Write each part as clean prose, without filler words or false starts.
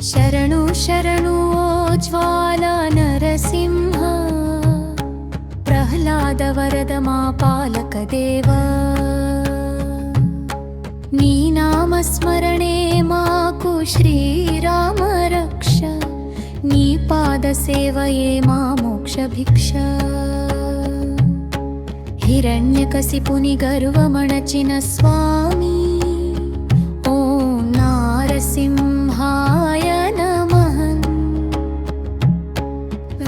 శరణు శరణు ఓ జ్వాల నరసింహ, ప్రహ్లాద వరద మా పాలక దేవా. నీ నామస్మరణే మాకు శ్రీరామ రక్ష, నీ పాద సేవయే మా మోక్ష భిక్ష. హిరణ్యకశిపుని గర్వమణచిన స్వామి, ఓం నారసింహాయ నమః.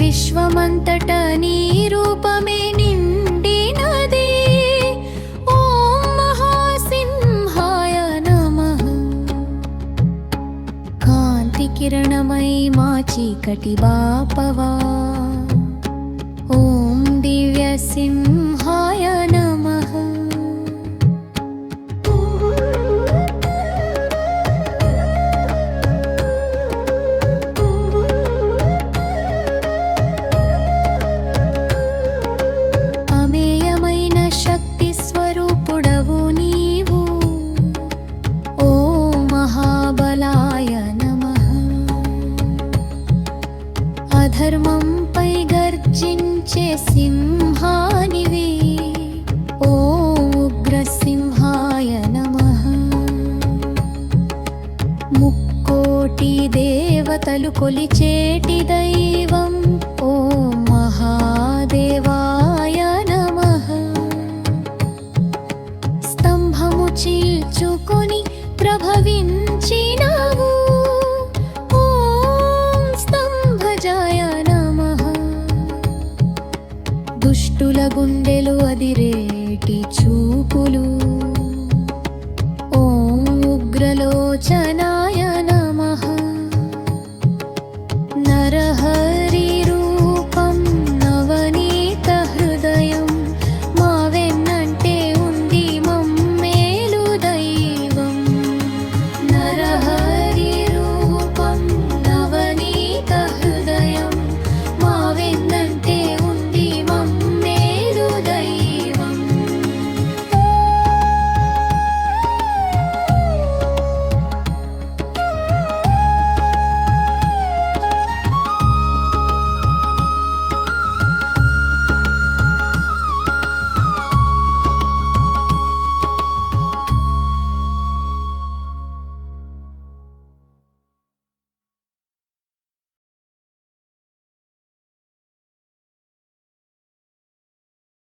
విశ్వమంతట నీ రూపమే నిండినది, ఓం మహాసింహాయ నమః. కాంతి కిరణమై మా చీకటి బాపవా, ఓం దివ్య సింహాయ నమః. అమేయమైన శక్తి స్వరూపుడవు నీవు, ఓ మహాబలాయ నమః. అధర్మంపై గర్జించే సింహానివి, ఓ ఉగ్రసింహాయ నమః. ముక్కోటి దేవతలు కొలిచేటి దైవం, ఓ మహాదేవాయ నమః. స్తంభము చీల్చుకొని ప్రభవించినావు, ఓం స్తంభజాయ నమః. దుష్టుల గుండెలు అదిరేటి చూపులు, ఓం ఉగ్రలోచన